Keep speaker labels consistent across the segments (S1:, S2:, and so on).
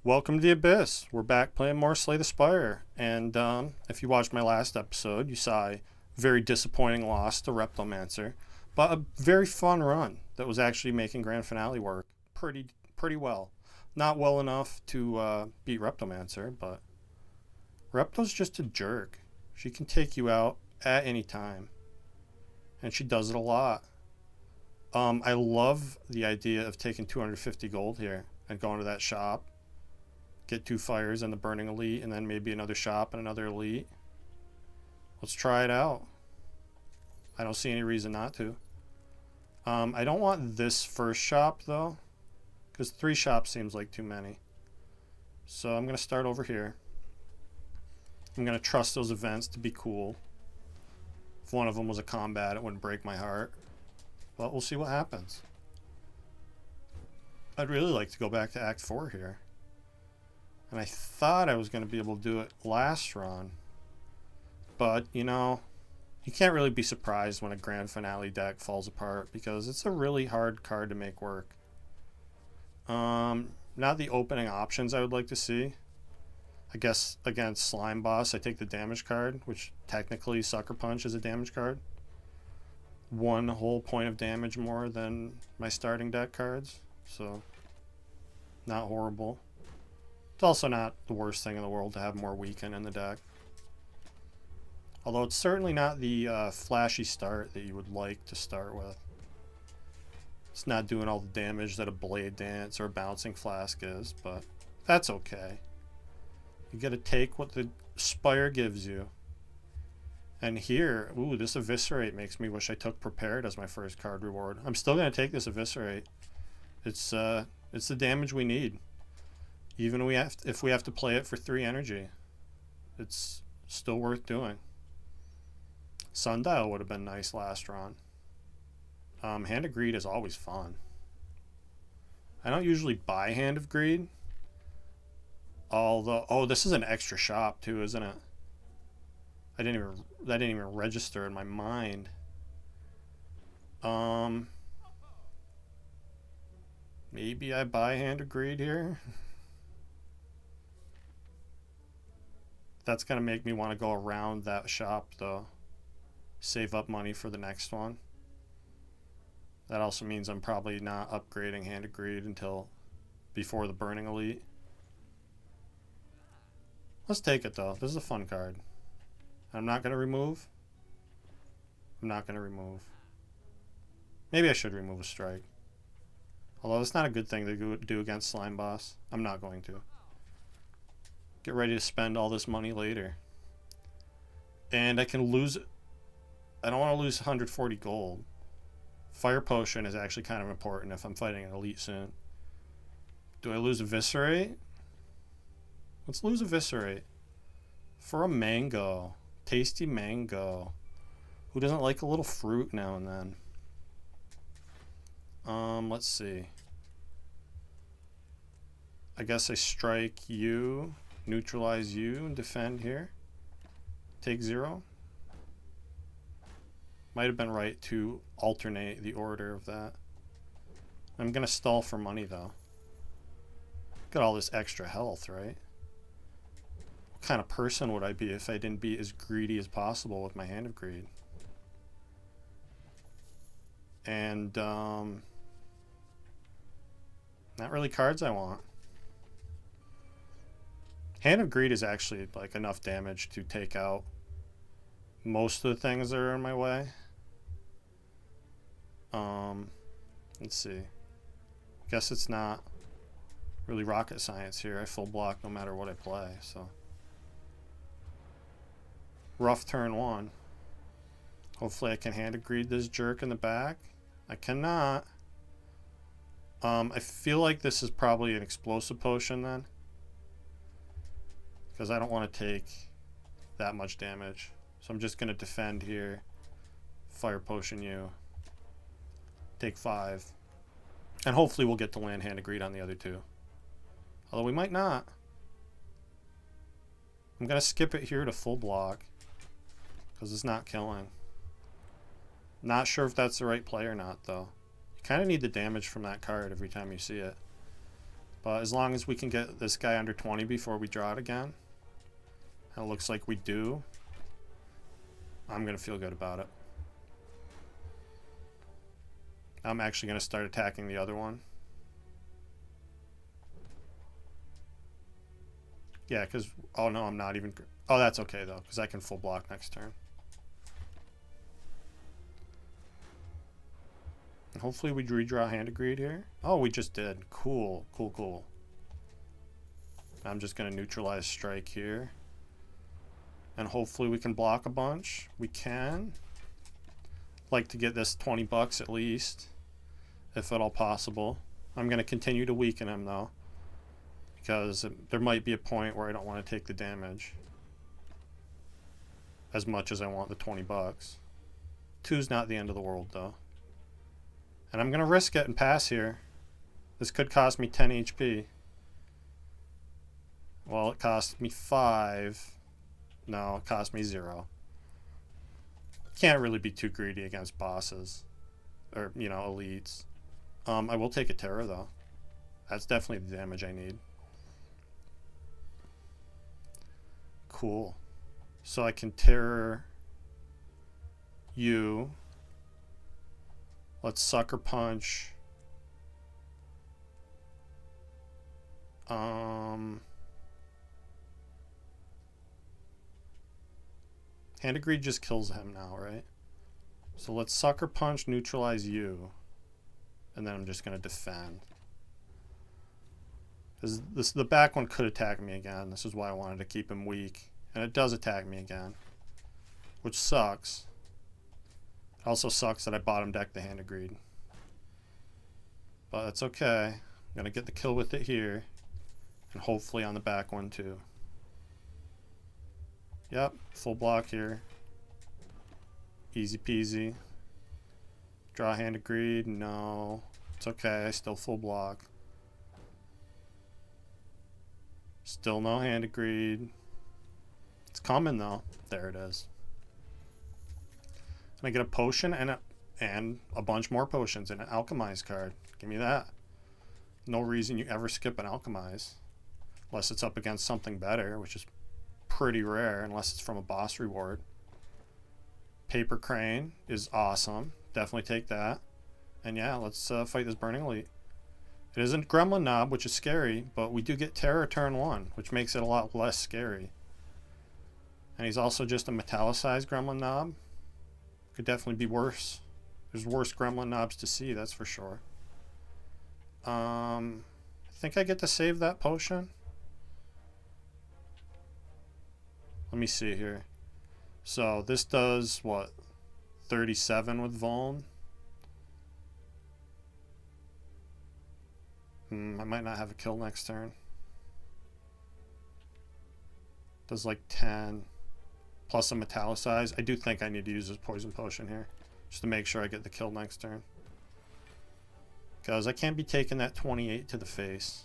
S1: Welcome to the Abyss. We're back playing more Slay the Spire. And if you watched my last episode, you saw a very disappointing loss to Reptomancer, but a very fun run that was actually making Grand Finale work pretty well. Not well enough to beat Reptomancer, but Repto's just a jerk. She can take you out at any time, and she does it a lot. I love the idea of taking 250 gold here and going to that shop, get 2 fires and the burning elite, and then maybe another shop and another elite. Let's try it out. I don't see any reason not to. I don't want this first shop though, because 3 shops seems like too many. So I'm going to start over here. I'm going to trust those events to be cool. If one of them was a combat, it wouldn't break my heart. But we'll see what happens. I'd really like to go back to Act 4 here. And I thought I was going to be able to do it last run. But, you know, you can't really be surprised when a Grand Finale deck falls apart because it's a really hard card to make work. Not the opening options I would like to see. I guess against Slime Boss, I take the damage card, which technically Sucker Punch is a damage card. 1 whole point of damage more than my starting deck cards. So, not horrible. It's also not the worst thing in the world to have more weaken in the deck. Although it's certainly not the flashy start that you would like to start with. It's not doing all the damage that a Blade Dance or a Bouncing Flask is, but that's okay. You gotta take what the Spire gives you. And here, ooh, this Eviscerate makes me wish I took Prepared as my first card reward. I'm still gonna take this Eviscerate. It's the damage we need. Even if we have to play it for 3 energy, it's still worth doing. Sundial would have been nice last run. Hand of Greed is always fun. I don't usually buy Hand of Greed. Although, oh, this is an extra shop too, isn't it? That didn't even register in my mind. Maybe I buy Hand of Greed here. That's gonna make me want to go around that shop though. Save up money for the next one. That also means I'm probably not upgrading Hand of Greed until before the Burning Elite. Let's take it though. This is a fun card. I'm not gonna remove. I'm not gonna remove. Maybe I should remove a strike. Although it's not a good thing to do against Slime Boss. I'm not going to. Get ready to spend all this money later. And I can lose. I don't want to lose 140 gold. Fire Potion is actually kind of important if I'm fighting an elite soon. Do I lose Eviscerate? Let's lose Eviscerate. For a mango. Tasty mango. Who doesn't like a little fruit now and then? Let's see. I guess I strike you, neutralize you, and defend here. Take 0. Might have been right to alternate the order of that. I'm gonna stall for money though. Got all this extra health, right? What kind of person would I be if I didn't be as greedy as possible with my Hand of Greed? And not really cards I want. Hand of Greed is actually like enough damage to take out most of the things that are in my way. Let's see. Guess it's not really rocket science here. I full block no matter what I play, so. Rough turn 1. Hopefully I can Hand of Greed this jerk in the back. I cannot. I feel like this is probably an explosive potion then. Because I don't want to take that much damage. So I'm just going to defend here. Fire Potion you. Take 5. And hopefully we'll get to land Hand of Greed on the other 2. Although we might not. I'm going to skip it here to full block. Because it's not killing. Not sure if that's the right play or not though. You kind of need the damage from that card every time you see it. But as long as we can get this guy under 20 before we draw it again, and it looks like we do, I'm going to feel good about it. I'm actually going to start attacking the other one. Yeah, because... Oh, no, I'm not even... Oh, that's okay, though, because I can full block next turn. And hopefully we redraw Hand of Greed here. Oh, we just did. Cool, cool, cool. I'm just going to neutralize strike here. And hopefully we can block a bunch. We can. Like to get this 20 bucks at least, if at all possible. I'm going to continue to weaken him, though, because there might be a point where I don't want to take the damage as much as I want the 20 bucks. 2's not the end of the world, though. And I'm going to risk it and pass here. This could cost me 10 HP. Well, it cost me 5. No, it cost me 0. Can't really be too greedy against bosses. Or, you know, elites. I will take a Terror, though. That's definitely the damage I need. Cool. So I can Terror you. Let's Sucker Punch. Hand of Greed just kills him now, right? So let's Sucker Punch, neutralize you. And then I'm just going to defend. The back one could attack me again. This is why I wanted to keep him weak. And it does attack me again. Which sucks. It also sucks that I bottom decked the Hand of Greed. But that's okay. I'm going to get the kill with it here. And hopefully on the back one too. Yep, full block here. Easy peasy. Draw Hand of Greed. No. It's okay. I still full block. Still no Hand of Greed. It's coming though. There it is. And I get a potion and a bunch more potions and an Alchemize card. Give me that. No reason you ever skip an Alchemize. Unless it's up against something better, which is pretty rare unless it's from a boss reward. Paper Crane is awesome. Definitely take that. And yeah, let's fight this Burning Elite. It isn't Gremlin Knob, which is scary, but we do get Terror turn 1, which makes it a lot less scary. And he's also just a metallicized Gremlin Knob. Could definitely be worse. There's worse Gremlin Knobs to see, that's for sure. I think I get to save that potion. Let me see here. So this does what? 37 with Vuln. I might not have a kill next turn. Does like 10 plus a metallicize. I do think I need to use this poison potion here just to make sure I get the kill next turn. Because I can't be taking that 28 to the face,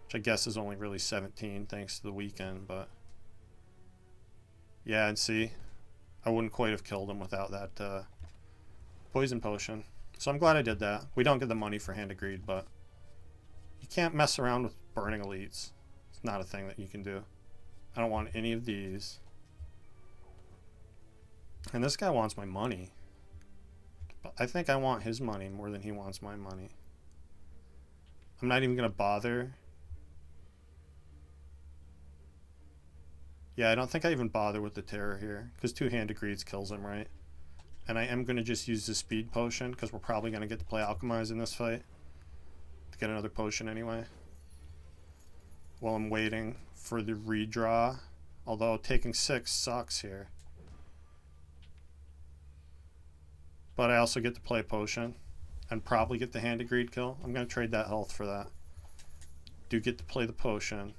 S1: which I guess is only really 17 thanks to the weekend, but yeah, and see, I wouldn't quite have killed him without that poison potion. So I'm glad I did that. We don't get the money for Hand of Greed, but you can't mess around with burning elites. It's not a thing that you can do. I don't want any of these. And this guy wants my money. But I think I want his money more than he wants my money. I'm not even going to bother. Yeah, I don't think I even bother with the Terror here, because 2 Hand of Greeds kills him, right? And I am going to just use the Speed Potion, because we're probably going to get to play Alchemize in this fight. To get another potion anyway. While I'm waiting for the redraw. Although taking 6 sucks here. But I also get to play a potion. And probably get the Hand of Greed kill. I'm going to trade that health for that. Do get to play the potion.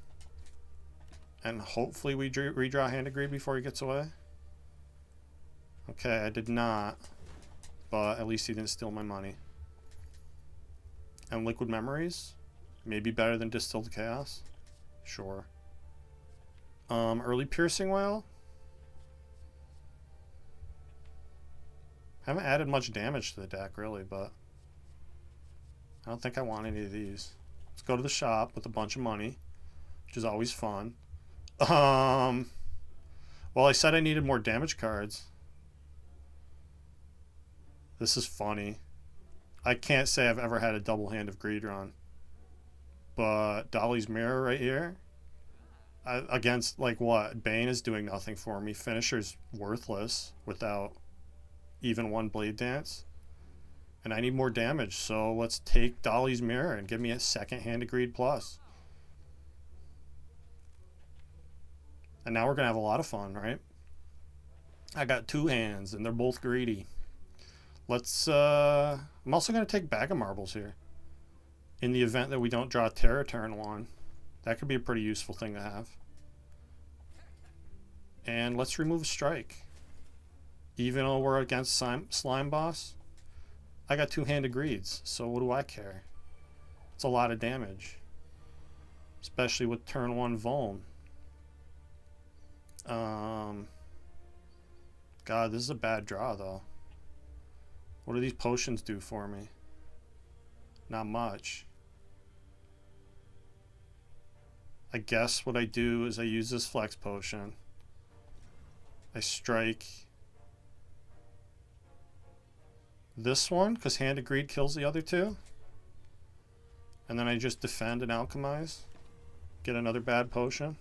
S1: And hopefully we redraw Hand of Greed before he gets away. Okay, I did not. But at least he didn't steal my money. And Liquid Memories? Maybe better than Distilled Chaos? Sure. Early Piercing Whale? Haven't added much damage to the deck, really, but I don't think I want any of these. Let's go to the shop with a bunch of money, which is always fun. Well, I said I needed more damage cards. This is funny. I can't say I've ever had a double Hand of Greed run. But Dolly's Mirror right here, against, like, what? Bane is doing nothing for me. Finisher's worthless without even one Blade Dance. And I need more damage, so let's take Dolly's Mirror and give me a second Hand of Greed plus. And now we're going to have a lot of fun, right? I got 2 hands, and they're both greedy. Let's, I'm also going to take Bag of Marbles here. In the event that we don't draw Terror turn 1. That could be a pretty useful thing to have. And let's remove a strike. Even though we're against Slime Boss, I got 2 Hand of Greeds, so what do I care? It's a lot of damage. Especially with turn 1 Vuln. God, this is a bad draw, though. What do these potions do for me? Not much. I guess what I do is I use this Flex Potion. I strike this one, because Hand of Greed kills the other 2. And then I just defend and alchemize. Get another bad potion.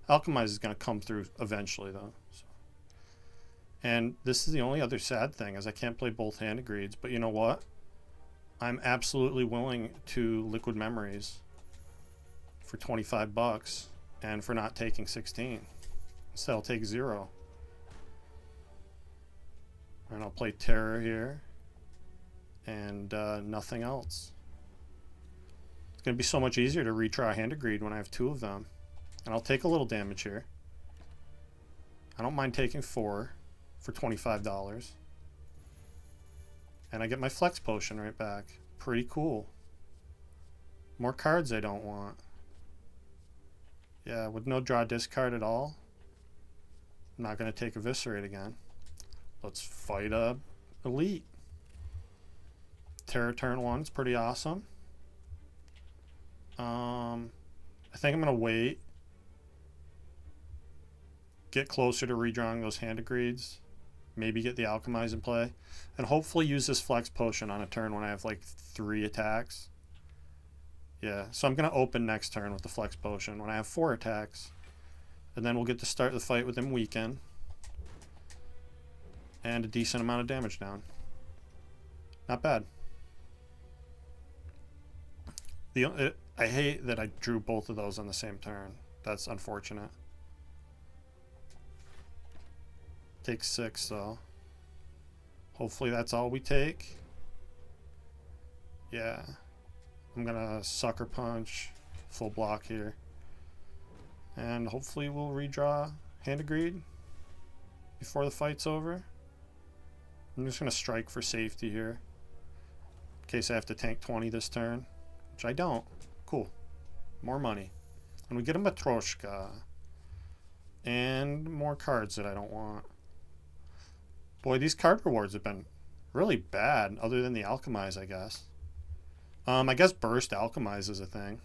S1: Alchemize is going to come through eventually, though. So. And this is the only other sad thing, is I can't play both Hand of Greeds. But you know what? I'm absolutely willing to Liquid Memories for 25 bucks, and for not taking 16. Instead, I'll take 0. And I'll play Terror here, and nothing else. It's going to be so much easier to retry Hand of Greed when I have 2 of them. And I'll take a little damage here. I don't mind taking 4 for $25. And I get my Flex Potion right back. Pretty cool. More cards I don't want. Yeah, with no draw discard at all, I'm not going to take Eviscerate again. Let's fight a Elite. Terror turn 1 is pretty awesome. I think I'm going to wait. Get closer to redrawing those Hand of Greeds. Maybe get the Alchemize in play. And hopefully use this Flex Potion on a turn when I have like 3 attacks. Yeah, so I'm going to open next turn with the Flex Potion when I have 4 attacks. And then we'll get to start the fight with him weakened. And a decent amount of damage down. Not bad. I hate that I drew both of those on the same turn. That's unfortunate. Take 6 though. Hopefully that's all we take. Yeah. I'm gonna Sucker Punch, full block here. And hopefully we'll redraw Hand of Greed before the fight's over. I'm just gonna strike for safety here. In case I have to tank 20 this turn. Which I don't. Cool. More money. And we get a Matryoshka. And more cards that I don't want. Boy, these card rewards have been really bad, other than the Alchemize, I guess. I guess Burst Alchemize is a thing.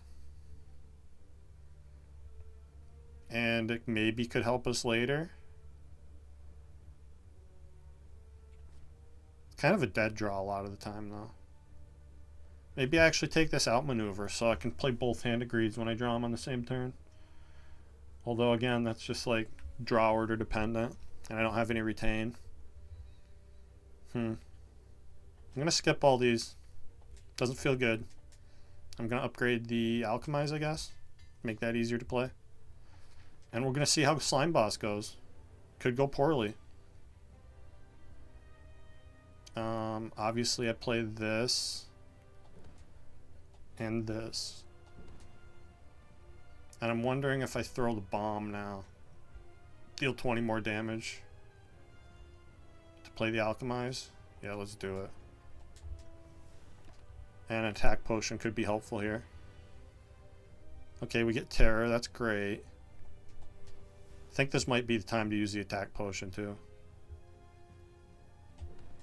S1: And it maybe could help us later. It's kind of a dead draw a lot of the time, though. Maybe I actually take this outmaneuver so I can play both Hand of Greeds when I draw them on the same turn. Although, again, that's just like draw order dependent. And I don't have any retain. I'm going to skip all these. Doesn't feel good. I'm going to upgrade the Alchemize, I guess. Make that easier to play. And we're going to see how Slime Boss goes. Could go poorly. Obviously, I play this. And this. And I'm wondering if I throw the bomb now. Deal 20 more damage. To play the Alchemize. Yeah, let's do it. And an attack potion could be helpful here. Okay, we get Terror. That's great. I think this might be the time to use the attack potion too.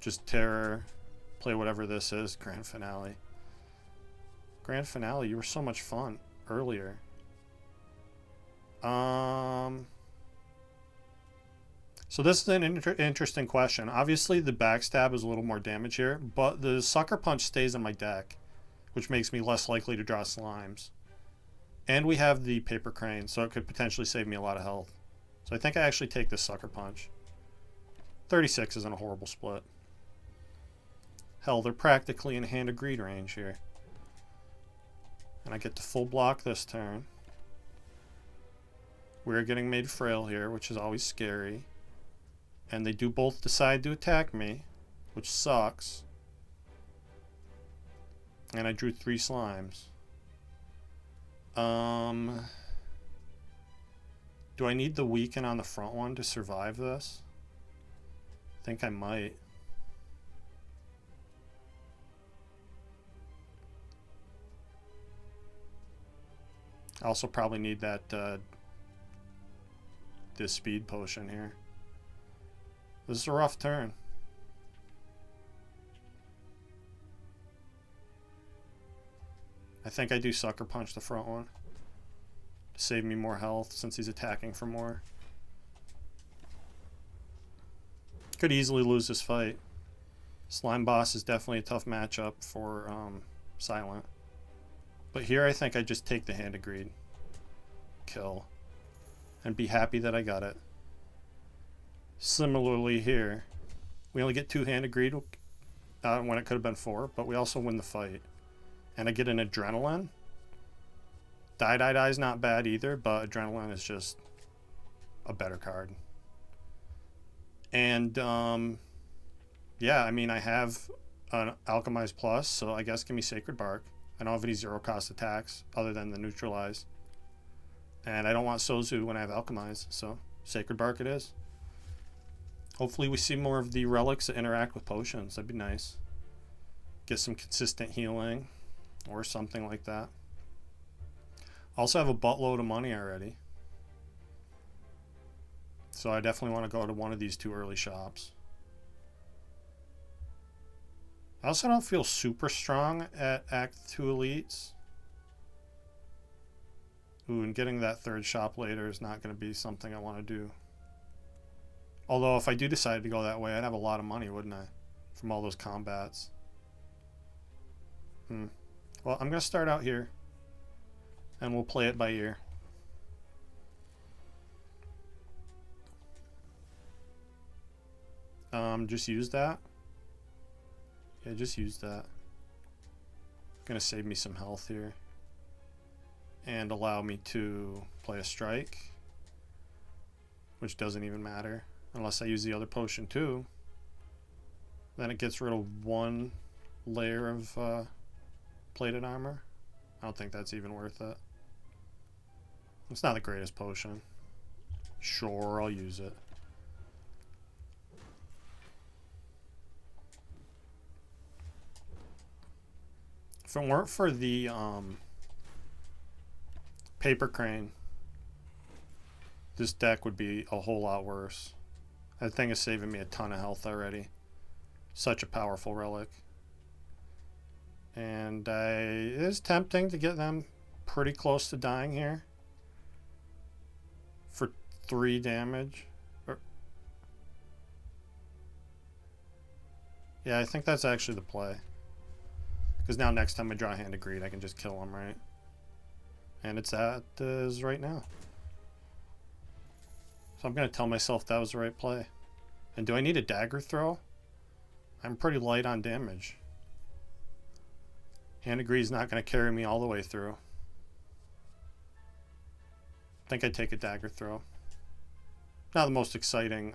S1: Just Terror. Play whatever this is. Grand Finale. Grand finale, you were so much fun earlier. So this is an interesting question. Obviously, the backstab is a little more damage here, but the sucker punch stays in my deck, which makes me less likely to draw slimes. And we have the paper crane, so it could potentially save me a lot of health. So I think I actually take this sucker punch. 36 isn't a horrible split. Hell, they're practically in hand of greed range here. And I get to full block this turn. We're getting made frail here, which is always scary. And they do both decide to attack me, which sucks. And I drew 3 slimes. Do I need the weaken on the front one to survive this? I think I might. I also probably need that this speed potion here. This is a rough turn. I think I do sucker punch the front one to save me more health since he's attacking for more. Could easily lose this fight. Slime boss is definitely a tough matchup for Silent. But here I think I just take the hand of greed. Kill. And be happy that I got it. Similarly here, we only get 2 hand of greed when it could have been 4, but we also win the fight. And I get an adrenaline. Die is not bad either, but adrenaline is just a better card. And yeah, I mean, I have an Alchemize Plus, so I guess give me Sacred Bark. I don't have any 0 cost attacks other than the Neutralize. And I don't want Sozu when I have Alchemize, so Sacred Bark it is. Hopefully we see more of the relics that interact with potions. That'd be nice. Get some consistent healing or something like that. Also have a buttload of money already. So I definitely want to go to one of these 2 early shops. I also don't feel super strong at Act 2 Elites. Ooh, and getting that 3rd shop later is not going to be something I want to do. Although if I do decide to go that way, I'd have a lot of money, wouldn't I? From all those combats. Well, I'm going to start out here. And we'll play it by ear. Just use that. Yeah, just use that. Gonna save me some health here. And allow me to play a strike. Which doesn't even matter. Unless I use the other potion too. Then it gets rid of 1 layer of plated armor. I don't think that's even worth it. It's not the greatest potion. Sure, I'll use it. If it weren't for the paper crane, this deck would be a whole lot worse. That thing is saving me a ton of health already. Such a powerful relic. And it is tempting to get them pretty close to dying here. For 3 damage. Yeah, I think that's actually the play. Because now next time I draw a hand of greed, I can just kill him, right? And it's that is right now. So I'm going to tell myself that was the right play. And do I need a dagger throw? I'm pretty light on damage. Hand of greed is not going to carry me all the way through. I think I'd take a dagger throw. Not the most exciting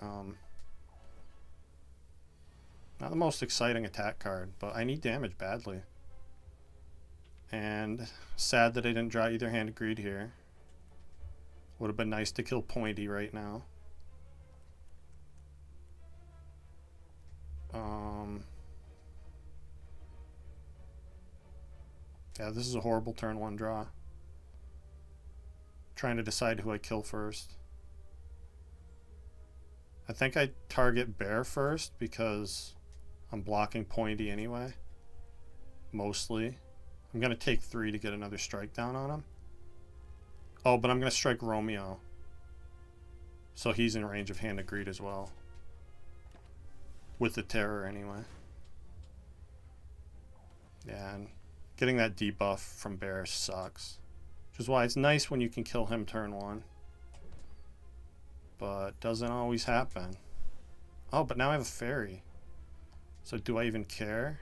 S1: attack card, but I need damage badly. And sad that I didn't draw either hand of greed here. Would have been nice to kill Pointy right now. Yeah, this is a horrible turn 1 draw. Trying to decide who I kill first. I think I target Bear first because I'm blocking Pointy anyway. Mostly. I'm going to take 3 to get another strike down on him. Oh, but I'm going to strike Romeo. So he's in range of Hand of Greed as well. With the Terror, anyway. Yeah, and getting that debuff from Bear sucks. Which is why it's nice when you can kill him turn 1. But doesn't always happen. Oh, but now I have a fairy. So do I even care?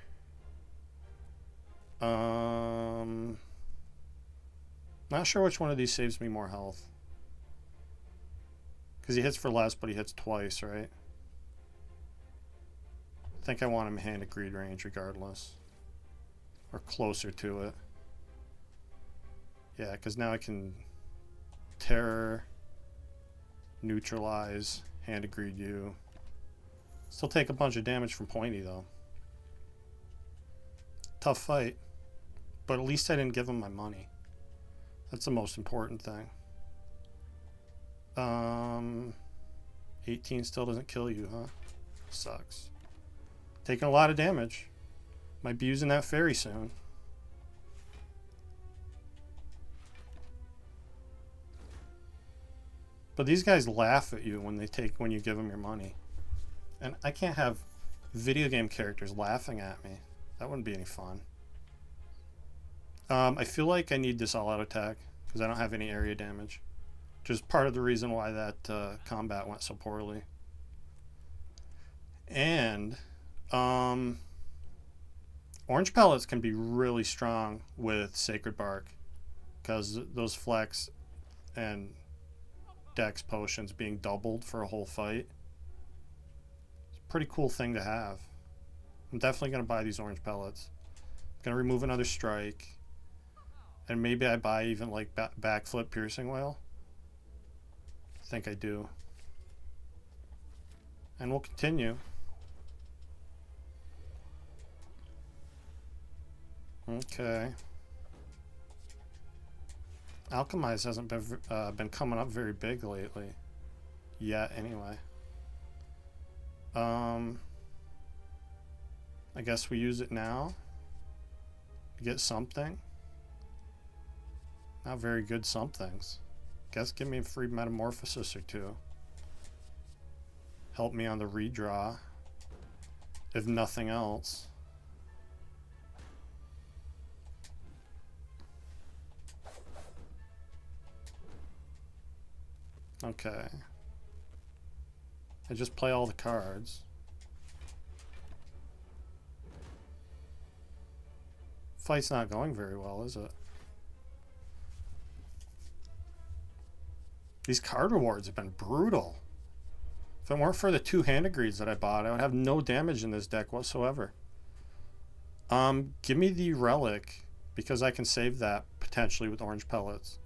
S1: Not sure which one of these saves me more health. Because he hits for less, but he hits twice, right? I think I want him Hand of Greed range regardless. Or closer to it. Yeah, because now I can Terror, neutralize, Hand of Greed you. Still take a bunch of damage from Pointy though. Tough fight. But at least I didn't give him my money. That's the most important thing. 18 still doesn't kill you, huh? Sucks. Taking a lot of damage. Might be using that fairy soon. But these guys laugh at you when you give them your money. And I can't have video game characters laughing at me. That wouldn't be any fun. I feel like I need this all-out attack because I don't have any area damage. Which is part of the reason why that combat went so poorly. And orange pellets can be really strong with Sacred Bark because those flex and dex potions being doubled for a whole fight. It's a pretty cool thing to have. I'm definitely going to buy these orange pellets. I'm going to remove another strike. And maybe I buy even like backflip piercing whale. I think I do. And we'll continue. Okay. Alchemize hasn't been coming up very big lately. Yet, anyway. I guess we use it now. To get something. Not very good somethings. Guess give me a free metamorphosis or two. Help me on the redraw. If nothing else. Okay. I just play all the cards. Fight's not going very well, is it? These card rewards have been brutal. If it weren't for the 2 Hand of Greeds that I bought, I would have no damage in this deck whatsoever. Give me the relic, because I can save that potentially with orange pellets.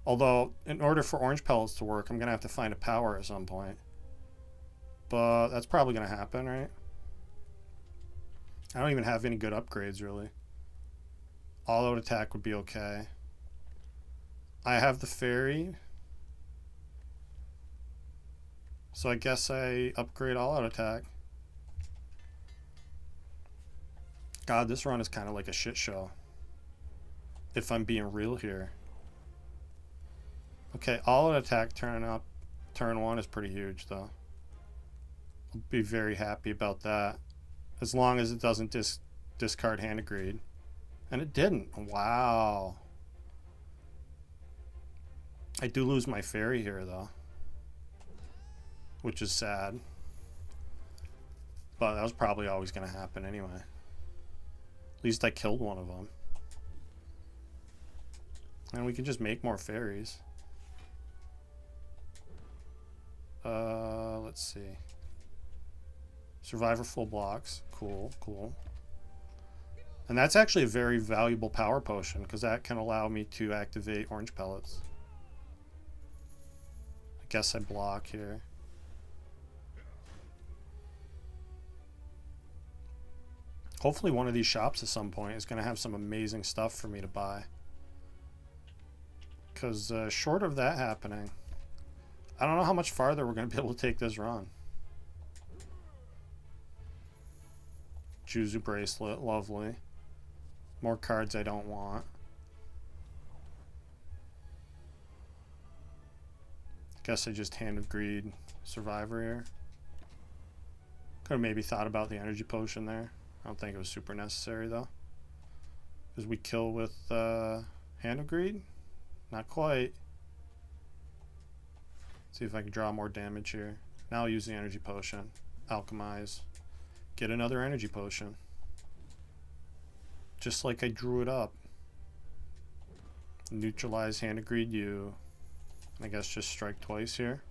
S1: Although, in order for orange pellets to work, I'm going to have to find a power at some point. But that's probably going to happen, right? I don't even have any good upgrades, really. All-out attack would be okay. I have the fairy. So I guess I upgrade all-out attack. God, this run is kind of like a shit show. If I'm being real here. Okay, all-out attack turn 1 is pretty huge, though. I'll be very happy about that. As long as it doesn't discard Hand of Greed. And it didn't. Wow. I do lose my fairy here, though. Which is sad. But that was probably always going to happen anyway. At least I killed one of them. And we can just make more fairies. Let's see. Survivor full blocks. Cool, cool. And that's actually a very valuable power potion because that can allow me to activate orange pellets. I guess I block here. Hopefully one of these shops at some point is going to have some amazing stuff for me to buy. Because short of that happening, I don't know how much farther we're going to be able to take this run. Juzu bracelet, lovely. More cards I don't want. Guess I just Hand of Greed Survivor here. Could have maybe thought about the energy potion there. I don't think it was super necessary though. Because we kill with Hand of Greed? Not quite. See if I can draw more damage here. Now I'll use the energy potion. Alchemize. Get another energy potion. Just like I drew it up. Neutralize Hand of Greed you. I guess just strike twice here.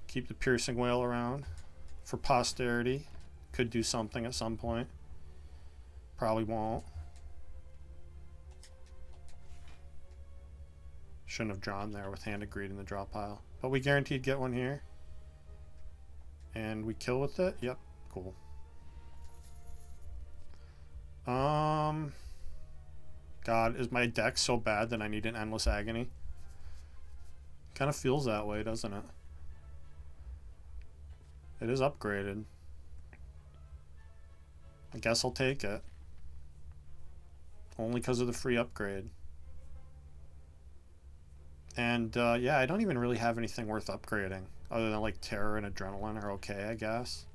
S1: Keep the Piercing Wail around for posterity. Could do something at some point. Probably won't. Shouldn't have drawn there with Hand of Greed in the draw pile. But we guaranteed get one here. And we kill with it? Yep. Cool. God, is my deck so bad that I need an Endless Agony? Kind of feels that way, doesn't it? It is upgraded. I guess I'll take it. Only because of the free upgrade. And yeah, I don't even really have anything worth upgrading. Other than like Terror and Adrenaline are okay, I guess.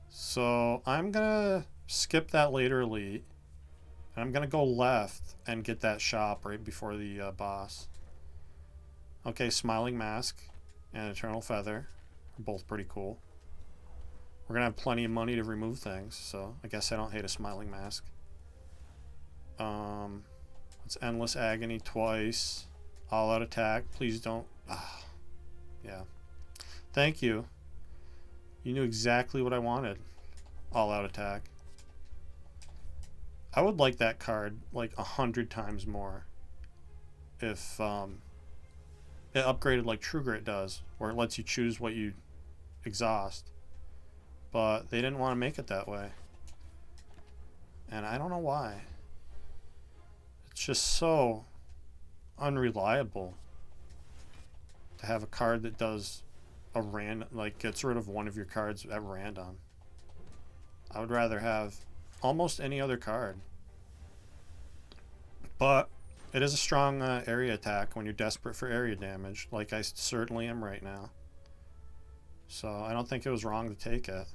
S1: So I'm gonna skip that later elite. And I'm gonna go left and get that shop right before the boss. Okay, Smiling Mask and Eternal Feather are both pretty cool. We're gonna have plenty of money to remove things, so I guess I don't hate a Smiling Mask. It's Endless Agony twice. All Out Attack. Please don't. Yeah. Thank you. You knew exactly what I wanted. All Out Attack. I would like that card like 100 times more if it upgraded like True Grit does, where it lets you choose what you exhaust. But they didn't want to make it that way. And I don't know why. It's just so unreliable to have a card that does a random, like gets rid of one of your cards at random. I would rather have almost any other card. But it is a strong area attack when you're desperate for area damage, like I certainly am right now. So I don't think it was wrong to take it.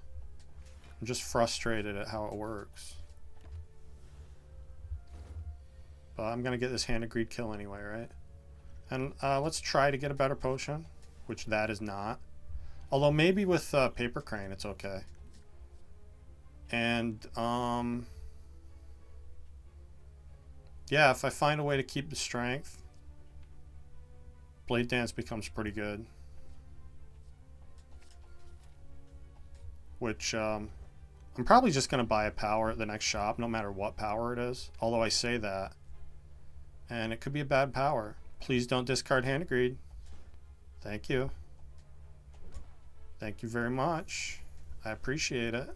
S1: I'm just frustrated at how it works. But I'm going to get this Hand of Greed kill anyway, right? And let's try to get a better potion, which that is not. Although maybe with Paper Crane it's okay. And yeah, if I find a way to keep the strength, Blade Dance becomes pretty good. Which I'm probably just going to buy a power at the next shop, no matter what power it is. Although I say that. And it could be a bad power. Please don't discard Hand of Greed. Thank you. Thank you very much. I appreciate it.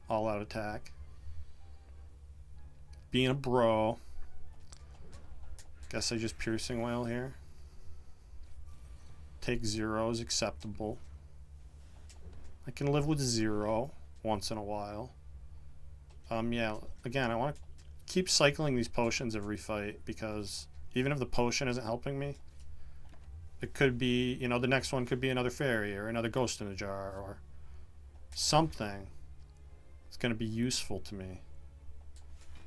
S1: All Out Attack. Being a bro. Guess I just Piercing Wail here. Take 0 is acceptable. I can live with 0 once in a while. Yeah, again, I want to keep cycling these potions every fight, because even if the potion isn't helping me, it could be, you know, the next one could be another fairy or another ghost in a jar or something that's going to be useful to me.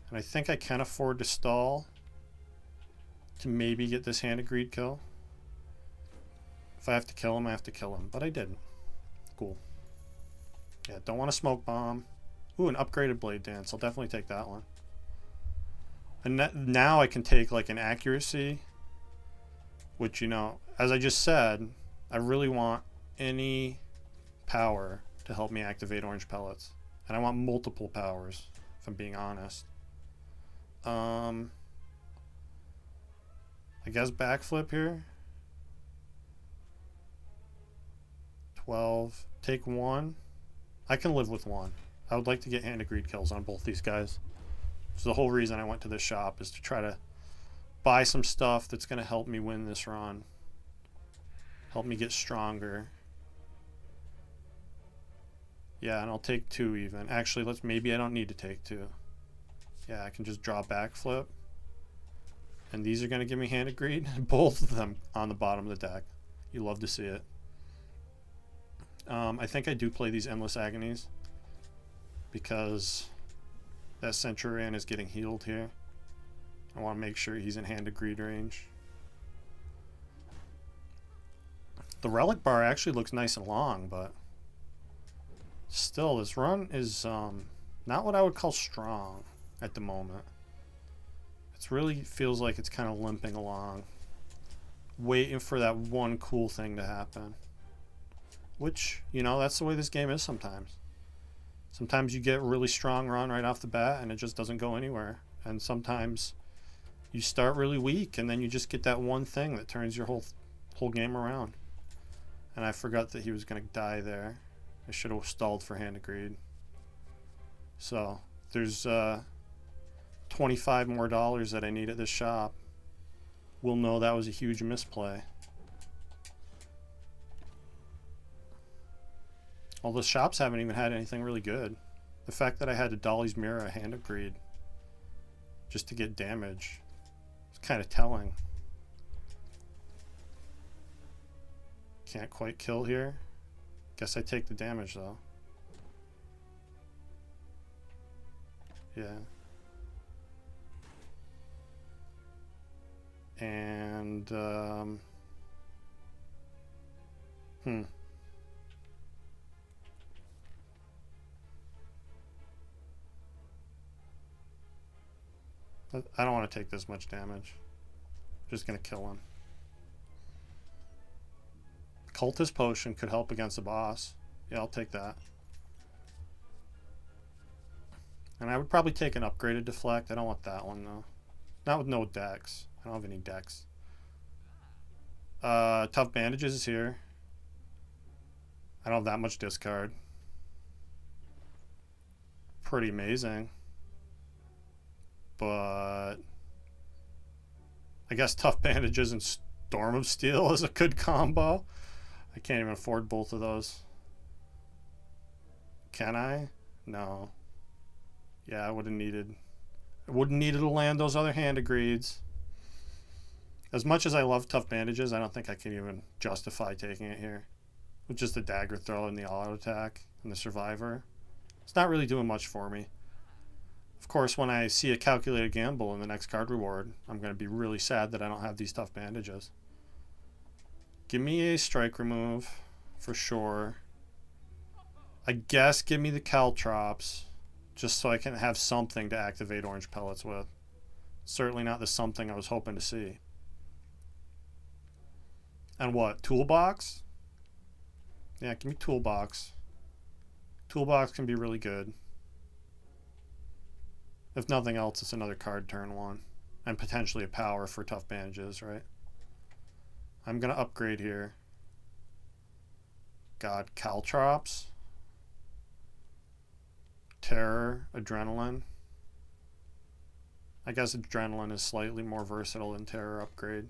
S1: And I think I can afford to stall to maybe get this Hand of Greed kill. If I have to kill him, I have to kill him. But I didn't. Cool. Yeah, don't want a Smoke Bomb. Ooh, an upgraded Blade Dance. I'll definitely take that one. And now I can take like an Accuracy, which, you know, as I just said, I really want any power to help me activate Orange Pellets. And I want multiple powers, if I'm being honest. I guess Backflip here. 12. Take 1. I can live with 1. I would like to get Hand of Greed kills on both these guys. So the whole reason I went to this shop is to try to buy some stuff that's going to help me win this run. Help me get stronger. Yeah, and I'll take 2 even. Actually, maybe I don't need to take 2. Yeah, I can just draw backflip. And these are going to give me Hand of Greed. Both of them on the bottom of the deck. You love to see it. I think I do play these Endless Agonies because that Centurion is getting healed here. I want to make sure he's in Hand of Greed range. The Relic Bar actually looks nice and long, but still, this run is not what I would call strong at the moment. It really feels like it's kind of limping along, waiting for that one cool thing to happen. Which, you know, that's the way this game is sometimes. Sometimes you get a really strong run right off the bat and it just doesn't go anywhere. And sometimes you start really weak and then you just get that one thing that turns your whole game around. And I forgot that he was going to die there. I should have stalled for Hand of Greed. So there's $25 more that I need at this shop. We'll know that was a huge misplay. Well, the shops haven't even had anything really good. The fact that I had to Dolly's Mirror a Hand of Greed just to get damage is kind of telling. Can't quite kill here. Guess I take the damage though. Yeah. And I don't want to take this much damage. Just gonna kill him. Cultist Potion could help against the boss. Yeah, I'll take that. And I would probably take an upgraded Deflect. I don't want that one though. Not with no decks. I don't have any decks. Tough Bandages is here. I don't have that much discard. Pretty amazing. But I guess Tough Bandages and Storm of Steel is a good combo. I can't even afford both of those. Can I? No. Yeah, I would have needed to land those other Hand of Greeds. As much as I love Tough Bandages, I don't think I can even justify taking it here. With just the dagger throw and the auto attack and the survivor. It's not really doing much for me. Of course, when I see a calculated gamble in the next card reward, I'm going to be really sad that I don't have these Tough Bandages. Give me a strike remove for sure. I guess give me the Caltrops just so I can have something to activate Orange Pellets with. Certainly not the something I was hoping to see. And what? Toolbox? Yeah, give me Toolbox. Toolbox can be really good. If nothing else, it's another card turn one. And potentially a power for Tough Bandages, right? I'm going to upgrade here. God, Caltrops. Terror, Adrenaline. I guess Adrenaline is slightly more versatile than Terror upgrade.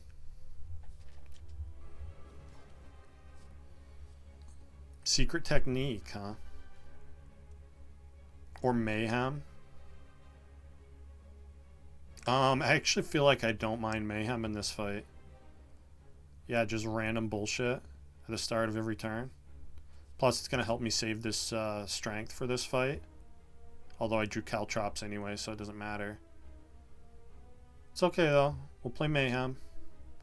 S1: Secret Technique, huh? Or Mayhem. I actually feel like I don't mind Mayhem in this fight. Yeah, just random bullshit at the start of every turn. Plus, it's going to help me save this strength for this fight. Although I drew Caltrops anyway, so it doesn't matter. It's okay, though. We'll play Mayhem.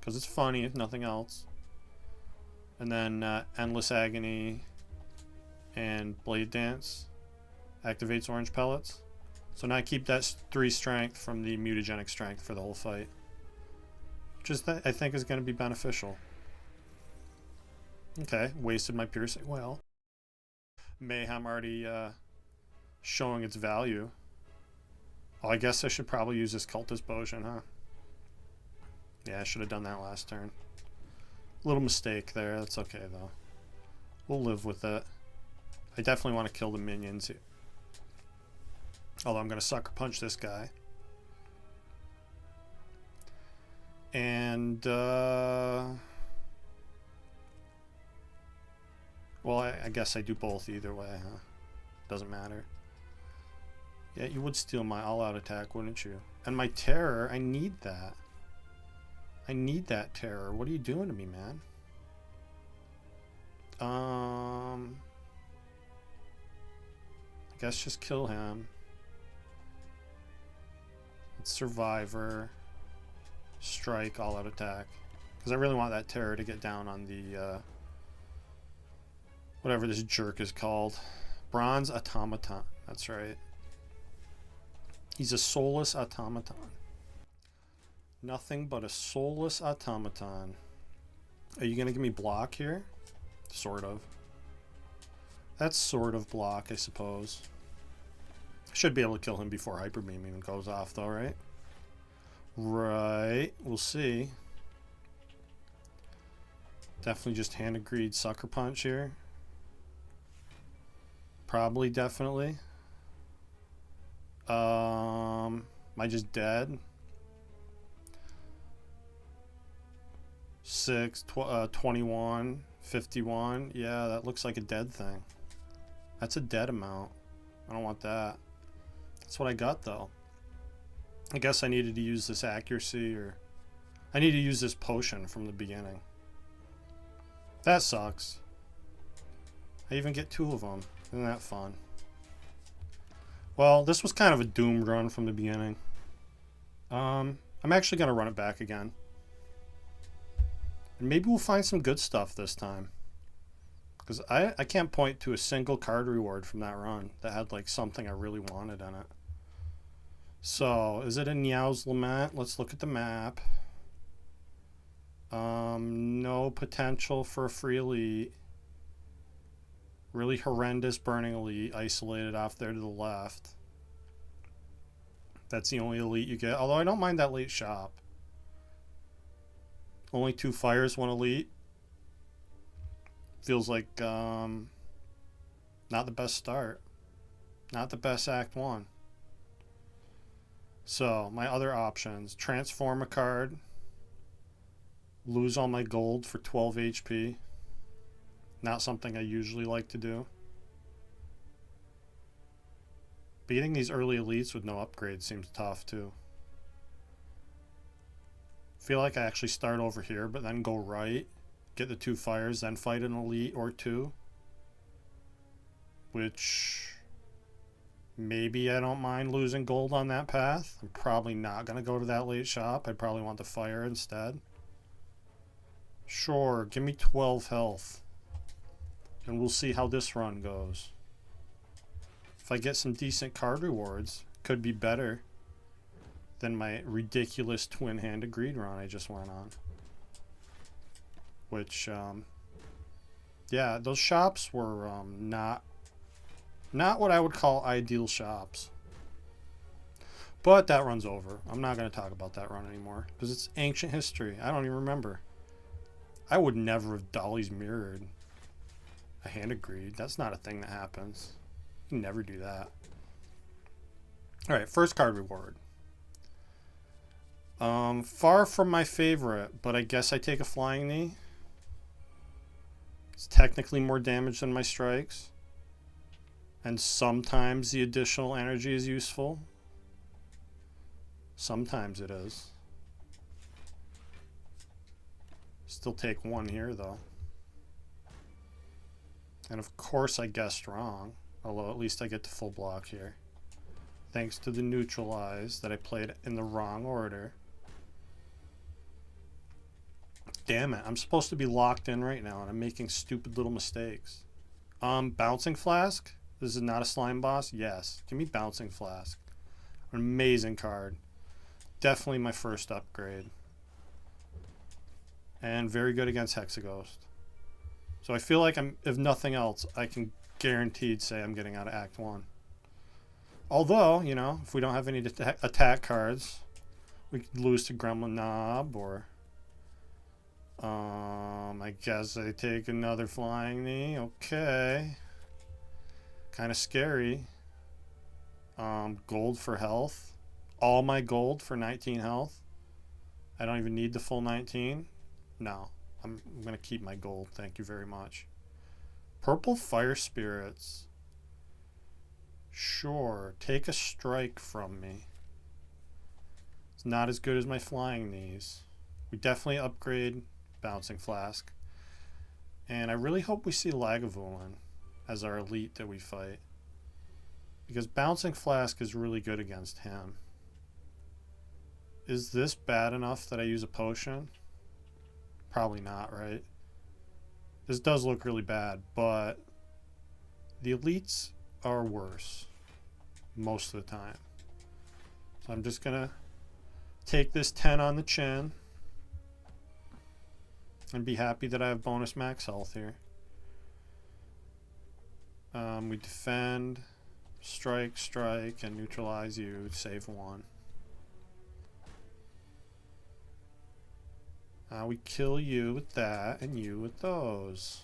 S1: Because it's funny, if nothing else. And then Endless Agony and Blade Dance activates Orange Pellets. So now I keep that 3 strength from the mutagenic strength for the whole fight. Which is I think is going to be beneficial. Okay, wasted my piercing. Well, Mayhem already showing its value. Oh, I guess I should probably use this Cultist Potion, huh? Yeah, I should have done that last turn. Little mistake there. That's okay, though. We'll live with it. I definitely want to kill the minions here. Although I'm going to sucker punch this guy. And, well, I guess I do both either way, huh? Doesn't matter. Yeah, you would steal my all-out attack, wouldn't you? And my terror, I need that. I need that terror. What are you doing to me, man? I guess just kill him. It's Survivor. Strike, all-out attack. Because I really want that terror to get down on the, whatever this jerk is called. Bronze Automaton. That's right. He's a soulless automaton. Nothing but a soulless automaton. Are you going to give me block here? Sort of. That's sort of block, I suppose. Should be able to kill him before Hyper Beam even goes off, though, right? Right. We'll see. Definitely just Hand of Greed Sucker Punch here. Probably, definitely. Am I just dead? 21, 51. Yeah, that looks like a dead thing. That's a dead amount. I don't want that. That's what I got, though. I guess I needed to use this accuracy, or I need to use this potion from the beginning. That sucks. I even get 2 of them. Isn't that fun? Well, this was kind of a doomed run from the beginning. I'm actually going to run it back again. And maybe we'll find some good stuff this time. Because I can't point to a single card reward from that run that had like something I really wanted in it. So, is it a Niao's Lament? Let's look at the map. No potential for a free elite. Really horrendous burning elite isolated off there to the left. That's the only elite you get. Although I don't mind that late shop. Only 2 fires, 1 elite. Feels like not the best start. Not the best Act 1. So, my other options. Transform a card. Lose all my gold for 12 HP. Not something I usually like to do. Beating these early elites with no upgrade seems tough too. Feel like I actually start over here, but then go right, get the 2 fires, then fight an elite or 2. Which maybe I don't mind losing gold on that path. I'm probably not going to go to that late shop. I'd probably want the fire instead. Sure, give me 12 health. And we'll see how this run goes. If I get some decent card rewards, could be better than my ridiculous twin-handed greed run I just went on. Which, yeah, those shops were not what I would call ideal shops. But that run's over. I'm not going to talk about that run anymore because it's ancient history. I don't even remember. I would never have Dolly's mirrored a Hand of Greed. That's not a thing that happens. You can never do that. Alright, first card reward. Far from my favorite, but I guess I take a Flying Knee. It's technically more damage than my strikes. And sometimes the additional energy is useful. Sometimes it is. Still take 1 here, though. And of course I guessed wrong, although at least I get to full block here. Thanks to the neutralize that I played in the wrong order. Damn it, I'm supposed to be locked in right now and I'm making stupid little mistakes. Bouncing Flask? This is not a slime boss? Yes. Give me Bouncing Flask. An amazing card. Definitely my first upgrade. And very good against Hexaghost. So I feel like if nothing else, I can guaranteed say I'm getting out of Act 1. Although, you know, if we don't have any attack cards, we could lose to Gremlin Knob, or I guess I take another Flying Knee. Okay. Kind of scary. Gold for health. All my gold for 19 health. I don't even need the full 19. No. I'm going to keep my gold. Thank you very much. Purple Fire Spirits. Sure, take a strike from me. It's not as good as my flying knees. We definitely upgrade Bouncing Flask. And I really hope we see Lagavulin as our elite that we fight. Because Bouncing Flask is really good against him. Is this bad enough that I use a potion? Probably not, right? This does look really bad, but the elites are worse most of the time. So I'm just gonna take this 10 on the chin and be happy that I have bonus max health here. We defend, strike, strike, and neutralize you, save 1. We kill you with that and you with those.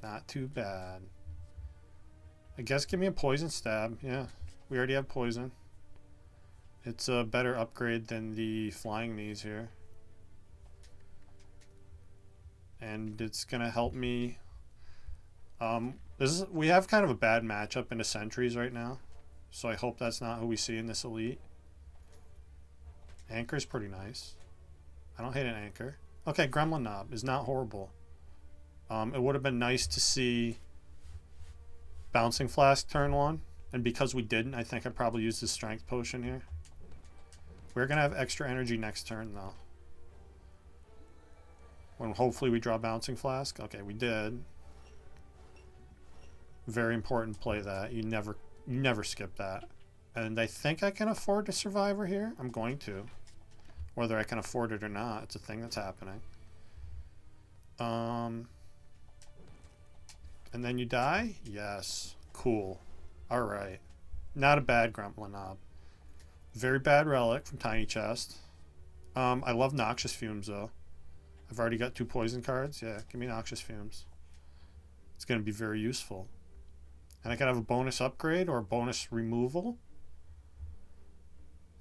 S1: Not too bad. I guess give me a poison stab. Yeah, we already have poison. It's a better upgrade than the flying knees here. And it's gonna help me. We have kind of a bad matchup into sentries right now, so I hope that's not who we see in this elite. Anchor's pretty nice. I don't hate an anchor. Okay, Gremlin Knob is not horrible. It would have been nice to see Bouncing Flask turn 1, and because we didn't, I think I probably used the Strength Potion here. We're gonna have extra energy next turn though. When hopefully we draw Bouncing Flask. Okay, we did. Very important play that. You never skip that. And I think I can afford to Survivor here. I'm going to. Whether I can afford it or not, it's a thing that's happening. And then you die? Yes. Cool. Alright. Not a bad Gremlin Knob. Very bad relic from Tiny Chest. I love Noxious Fumes though. I've already got 2 poison cards. Yeah, give me Noxious Fumes. It's going to be very useful. And I could have a bonus upgrade or a bonus removal.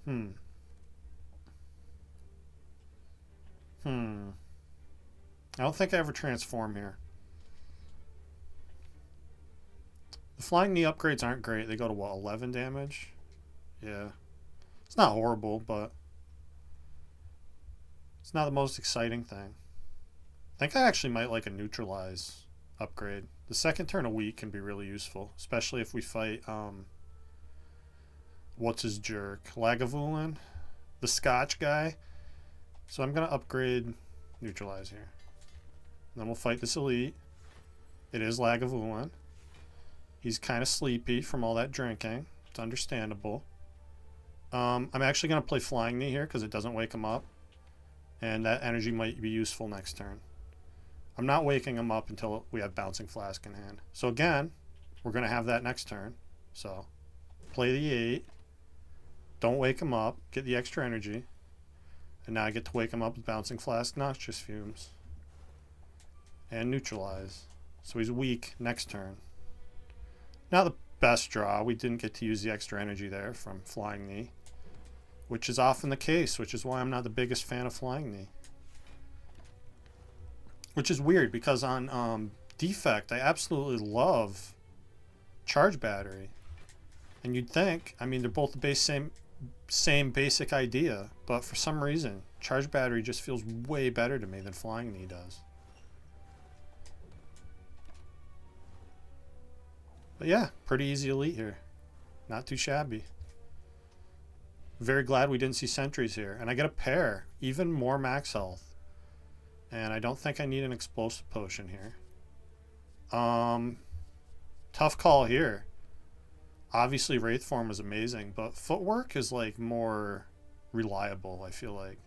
S1: I don't think I ever transform here. The flying knee upgrades aren't great. They go to what, 11 damage? Yeah. It's not horrible, but it's not the most exciting thing. I think I actually might like a neutralize upgrade. The second turn a week can be really useful, especially if we fight what's his jerk? Lagavulin? The Scotch guy. So I'm gonna upgrade neutralize here. And then we'll fight this elite. It is Lagavulin. He's kind of sleepy from all that drinking. It's understandable. I'm actually going to play Flying Knee here because it doesn't wake him up. And that energy might be useful next turn. I'm not waking him up until we have Bouncing Flask in hand. So again, we're going to have that next turn. So play the 8. Don't wake him up. Get the extra energy. And now I get to wake him up with Bouncing Flask, Noxious Fumes. And neutralize. So he's weak next turn. Not the best draw. We didn't get to use the extra energy there from Flying Knee, which is often the case, which is why I'm not the biggest fan of Flying Knee. Which is weird because on Defect, I absolutely love Charge Battery. And you'd think, I mean, they're both the same basic idea, but for some reason, Charge Battery just feels way better to me than Flying Knee does. But yeah, pretty easy elite here. Not too shabby. Very glad we didn't see sentries here. And I get a pair. Even more max health. And I don't think I need an explosive potion here. Tough call here. Obviously Wraith Form is amazing, but Footwork is like more reliable, I feel like.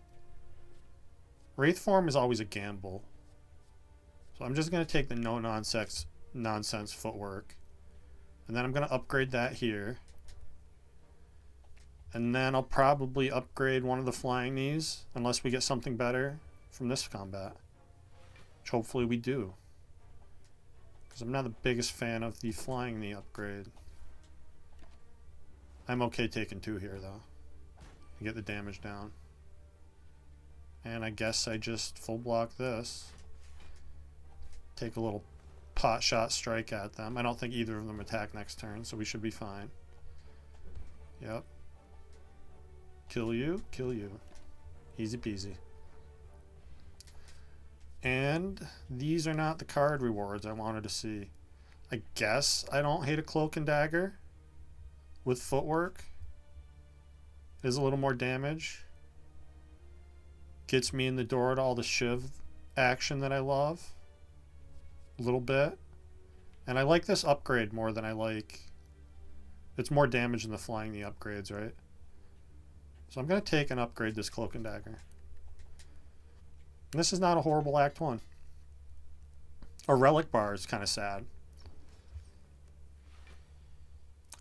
S1: Wraith Form is always a gamble. So I'm just going to take the no-nonsense Footwork. And then I'm going to upgrade that here. And then I'll probably upgrade one of the Flying Knees, unless we get something better from this combat. Which hopefully we do. Because I'm not the biggest fan of the Flying Knee upgrade. I'm okay taking 2 here, though. And get the damage down. And I guess I just full block this. Take a little pot shot strike at them. I don't think either of them attack next turn, so we should be fine. Yep. Kill you, kill you. Easy peasy. And these are not the card rewards I wanted to see. I guess I don't hate a cloak and dagger with footwork. Is a little more damage. Gets me in the door to all the shiv action that I love. A little bit. And I like this upgrade more than I like. It's more damage than the flying the upgrades, right? So I'm going to take and upgrade this cloak and dagger. And this is not a horrible Act 1. A relic bar is kind of sad.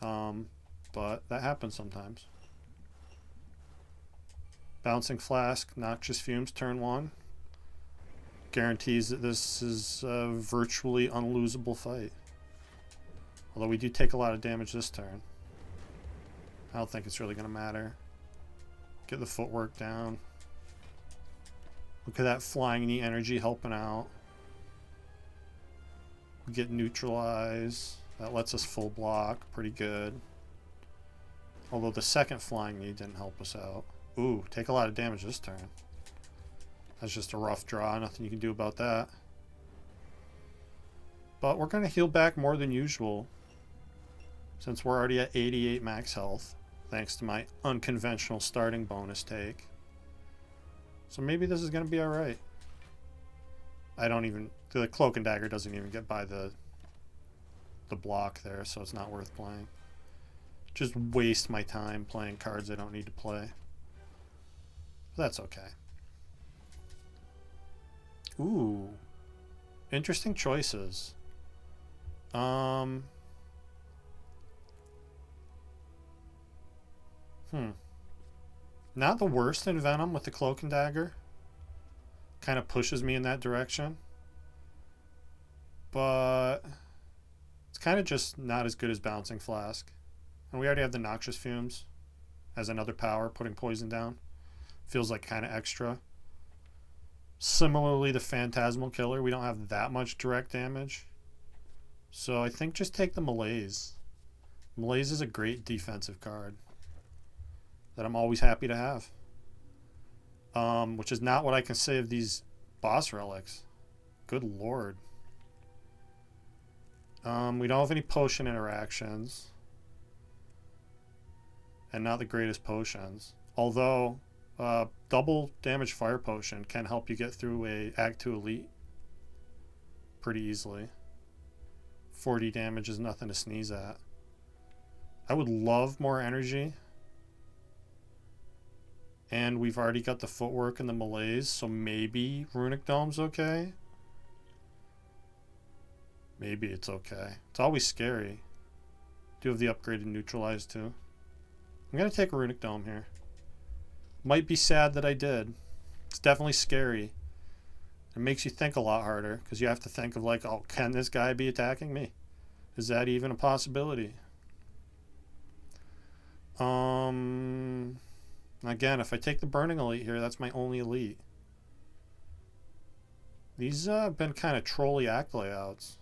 S1: But that happens sometimes. Bouncing Flask, Noxious Fumes, turn 1. Guarantees that this is a virtually unlosable fight. Although we do take a lot of damage this turn. I don't think it's really going to matter. Get the footwork down. Look at that flying knee energy helping out. We get neutralize. That lets us full block. Pretty good. Although the second flying knee didn't help us out. Ooh, take a lot of damage this turn. That's just a rough draw. Nothing you can do about that. But we're going to heal back more than usual. Since we're already at 88 max health. Thanks to my unconventional starting bonus take. So maybe this is going to be alright. I don't even... The Cloak and Dagger doesn't even get by the block there, so it's not worth playing. Just waste my time playing cards I don't need to play. That's okay. Ooh. Interesting choices. Not the worst in Venom with the Cloak and Dagger. Kind of pushes me in that direction. But it's kind of just not as good as Bouncing Flask. And we already have the Noxious Fumes as another power, putting poison down. Feels like kind of extra. Similarly, the Phantasmal Killer, we don't have that much direct damage. So I think just take the Malaise. Malaise is a great defensive card that I'm always happy to have. Which is not what I can say of these boss relics. Good lord. We don't have any potion interactions. And not the greatest potions. Although, double damage fire potion can help you get through a Act 2 Elite pretty easily. 40 damage is nothing to sneeze at. I would love more energy. And we've already got the footwork and the malaise, so maybe Runic Dome's okay. Maybe it's okay. It's always scary. Do have the upgraded neutralize too. I'm going to take a Runic Dome here. Might be sad that I did. It's definitely scary. It makes you think a lot harder, because you have to think of like, oh, can this guy be attacking me? Is that even a possibility? Again, if I take the Burning Elite here, that's my only elite. These have been kind of trolly act layouts.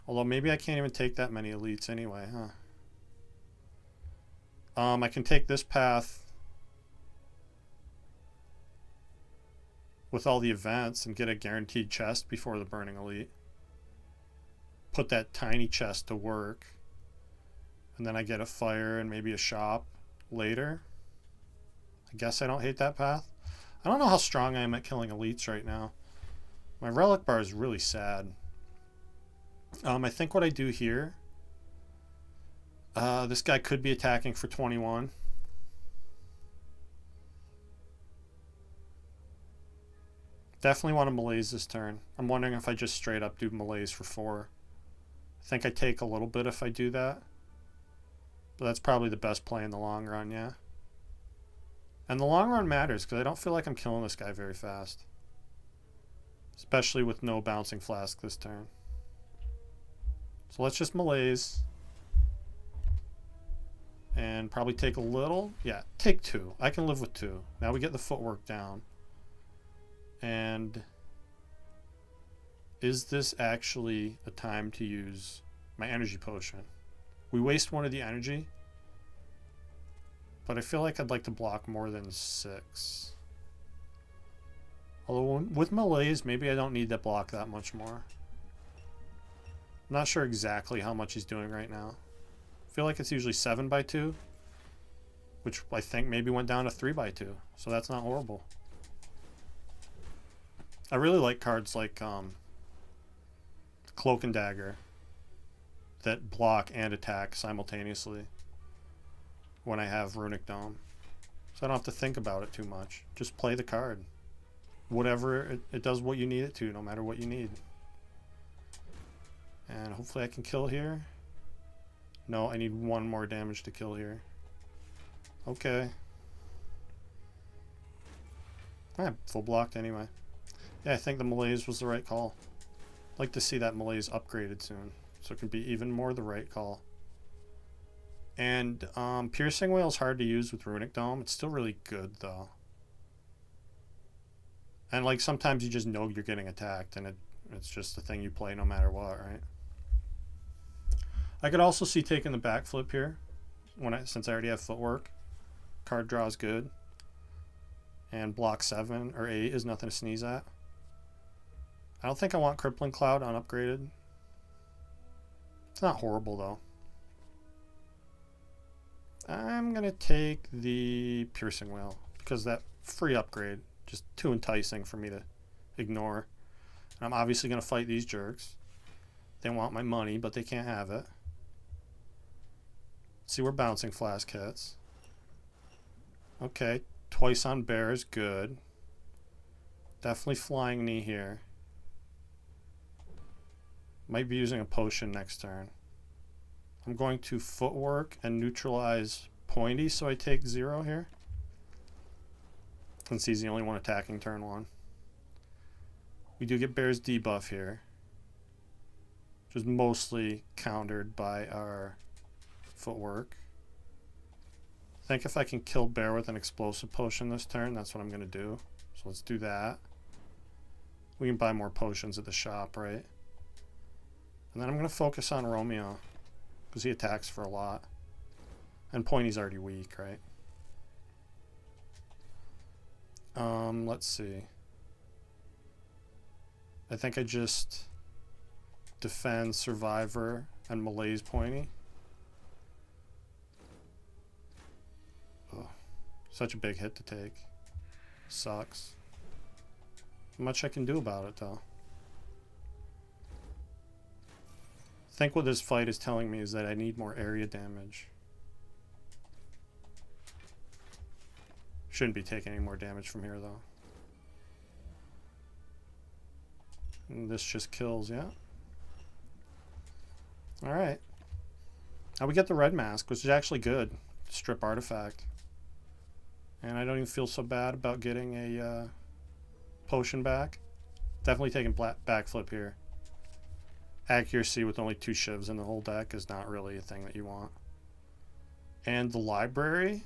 S1: Although maybe I can't even take that many elites anyway, huh? I can take this path with all the events and get a guaranteed chest before the Burning Elite. Put that tiny chest to work. And then I get a fire and maybe a shop later. I guess I don't hate that path. I don't know how strong I am at killing elites right now. My relic bar is really sad. I think what I do here... this guy could be attacking for 21. Definitely want to malaise this turn. I'm wondering if I just straight up do malaise for 4. I think I take a little bit if I do that. But that's probably the best play in the long run, yeah. And the long run matters, because I don't feel like I'm killing this guy very fast. Especially with no Bouncing Flask this turn. So let's just malaise. And probably take a little. Yeah, take 2. I can live with 2. Now we get the footwork down. And is this actually a time to use my energy potion? We waste one of the energy. But I feel like I'd like to block more than 6. Although with Malaise, maybe I don't need to block that much more. I'm not sure exactly how much he's doing right now. I feel like it's usually 7x2. Which I think maybe went down to 3x2. So that's not horrible. I really like cards like Cloak and Dagger that block and attack simultaneously when I have Runic Dome. So I don't have to think about it too much. Just play the card. Whatever, it does what you need it to, no matter what you need. And hopefully I can kill here. No, I need 1 more damage to kill here. Okay. I'm full blocked anyway. Yeah, I think the Malaise was the right call. I'd like to see that Malaise upgraded soon, so it can be even more the right call. And Piercing Wail is hard to use with Runic Dome. It's still really good, though. And, like, sometimes you just know you're getting attacked, and it's just the thing you play no matter what, right? I could also see taking the backflip here, since I already have footwork. Card draw is good. And block 7 or 8 is nothing to sneeze at. I don't think I want Crippling Cloud unupgraded. It's not horrible, though. I'm going to take the Piercing Wail because that free upgrade just too enticing for me to ignore. And I'm obviously going to fight these jerks. They want my money, but they can't have it. Let's see where Bouncing Flask hits. Okay, twice on bear is good. Definitely Flying Knee here. Might be using a potion next turn. I'm going to footwork and neutralize Pointy, so I take 0 here. Since he's the only one attacking turn 1. We do get Bear's debuff here, which is mostly countered by our footwork. I think if I can kill Bear with an explosive potion this turn, that's what I'm going to do. So let's do that. We can buy more potions at the shop, right? And then I'm going to focus on Romeo, because he attacks for a lot. And Pointy's already weak, right? Let's see. I think I just defend Survivor and Malaise Pointy. Oh, such a big hit to take. Sucks. Not much I can do about it, though. I think what this fight is telling me is that I need more area damage. Shouldn't be taking any more damage from here, though. And this just kills, yeah. Alright. Now we get the red mask, which is actually good. Strip artifact. And I don't even feel so bad about getting a potion back. Definitely taking backflip here. Accuracy with only 2 shivs in the whole deck is not really a thing that you want. And the library,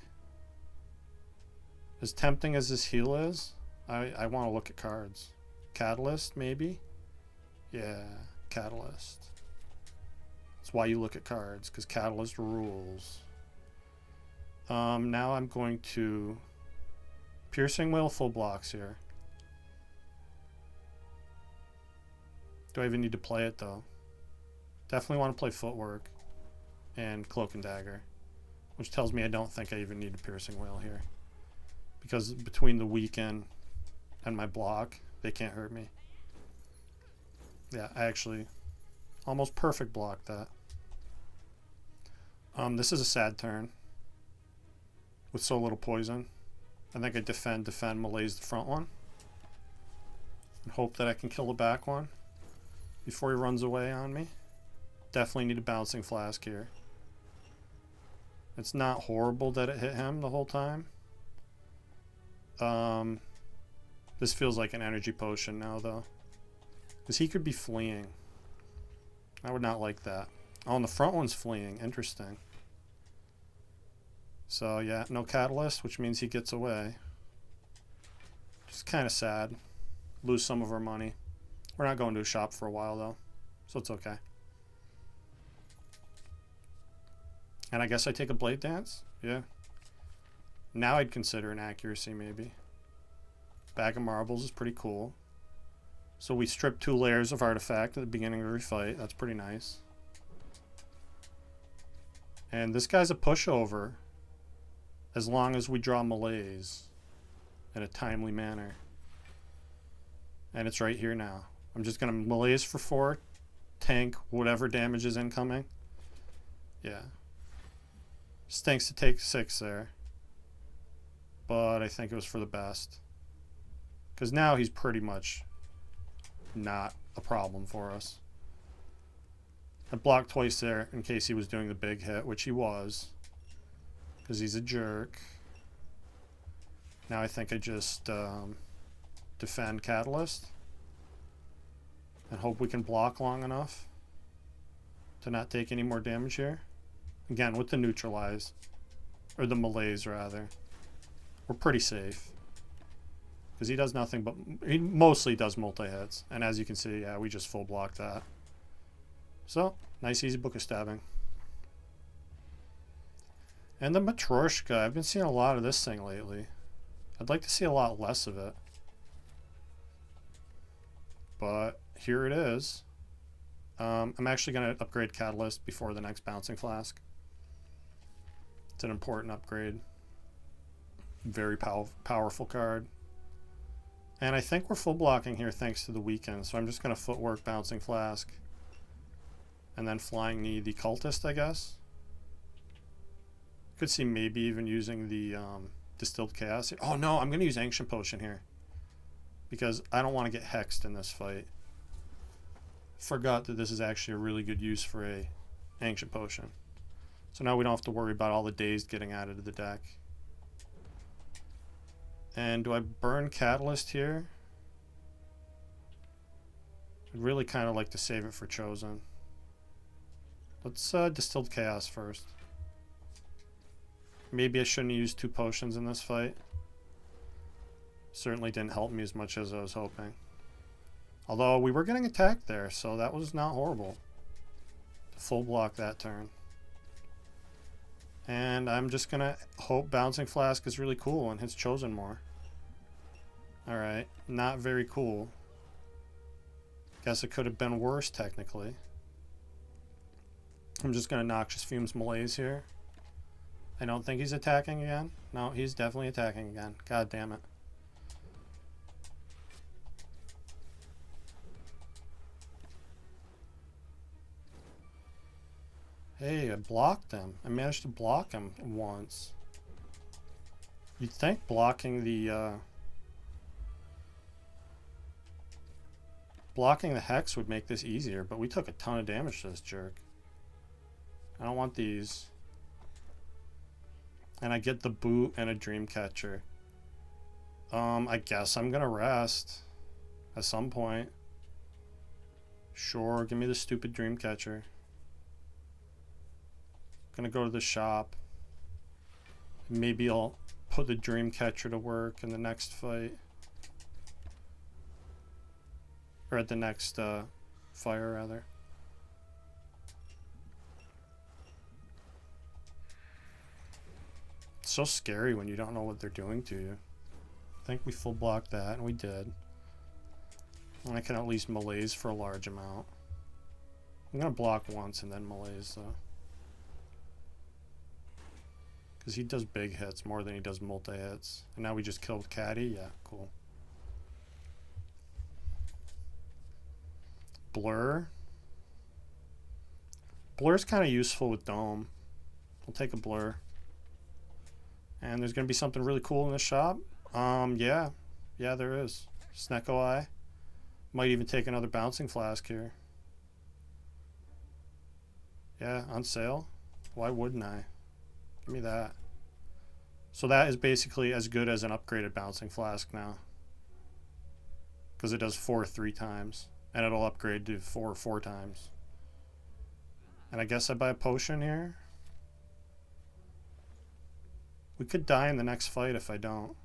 S1: as tempting as this heal is, I want to look at cards. Catalyst, maybe? Yeah, Catalyst. That's why you look at cards, because Catalyst rules. Now I'm going to Piercing Wail full blocks here. Do I even need to play it, though? Definitely want to play Footwork and Cloak and Dagger, which tells me I don't think I even need a Piercing Wail here. Because between the weekend and my block, they can't hurt me. Yeah, I actually almost perfect blocked that. This is a sad turn with so little poison. I think I defend, Malaise the front one. And hope that I can kill the back one before he runs away on me. Definitely need a Bouncing Flask here. It's not horrible that it hit him the whole time. This feels like an energy potion now, though. Because he could be fleeing. I would not like that. Oh, and the front one's fleeing. Interesting. So, yeah, no Catalyst, which means he gets away. Just kind of sad. Lose some of our money. We're not going to a shop for a while, though. So it's okay. And I guess I take a Blade Dance? Yeah. Now I'd consider an accuracy, maybe. Bag of Marbles is pretty cool. So we strip 2 layers of artifact at the beginning of every fight. That's pretty nice. And this guy's a pushover as long as we draw Malaise in a timely manner. And it's right here now. I'm just going to Malaise for 4, tank whatever damage is incoming. Yeah. Stinks to take 6 there. But I think it was for the best. Because now he's pretty much not a problem for us. I blocked twice there in case he was doing the big hit, which he was. Because he's a jerk. Now I think I just defend Catalyst. And hope we can block long enough to not take any more damage here. Again, with the neutralize. Or the Malaise, rather. We're pretty safe. Because he does nothing but... He mostly does multi-hits. And as you can see, yeah, we just full blocked that. So, nice easy Book of Stabbing. And the Matryoshka. I've been seeing a lot of this thing lately. I'd like to see a lot less of it. But here it is. I'm actually going to upgrade Catalyst before the next Bouncing Flask. It's an important upgrade. Very powerful card. And I think we're full blocking here thanks to the weekend. So I'm just going to Footwork Bouncing Flask. And then Flying Knee the Cultist, I guess. Could see maybe even using the Distilled Chaos. Oh no, I'm going to use Ancient Potion here. Because I don't want to get hexed in this fight. Forgot that this is actually a really good use for a Ancient Potion. So now we don't have to worry about all the Dazed getting added to the deck. And do I burn Catalyst here? I'd really kind of like to save it for Chosen. Let's Distilled Chaos first. Maybe I shouldn't use 2 potions in this fight. Certainly didn't help me as much as I was hoping. Although we were getting attacked there, so that was not horrible. To full block that turn. And I'm just going to hope Bouncing Flask is really cool and hits Chosen more. Alright, not very cool. Guess it could have been worse, technically. I'm just going to Noxious Fumes Malaise here. I don't think he's attacking again. No, he's definitely attacking again. God damn it. Hey, I blocked him. I managed to block him once. You'd think blocking the Hex would make this easier, but we took a ton of damage to this jerk. I don't want these. And I get the boot and a Dreamcatcher. I guess I'm gonna rest at some point. Sure, give me the stupid Dreamcatcher. Gonna go to the shop. Maybe I'll put the Dreamcatcher to work in the next fight. Or at the next fire, rather. It's so scary when you don't know what they're doing to you. I think we full blocked that, and we did. And I can at least Malaise for a large amount. I'm gonna block once and then Malaise, though. Because he does big hits more than he does multi-hits. And now we just killed Caddy? Yeah, cool. Blur. Blur's kind of useful with Dome. I'll take a Blur. And there's going to be something really cool in the shop. Yeah. Yeah, there is. Snecko Eye. Might even take another Bouncing Flask here. Yeah, on sale. Why wouldn't I? Give me that. So that is basically as good as an upgraded Bouncing Flask now. Because it does 4 3 times. And it'll upgrade to 4 4 times. And I guess I buy a potion here. We could die in the next fight if I don't.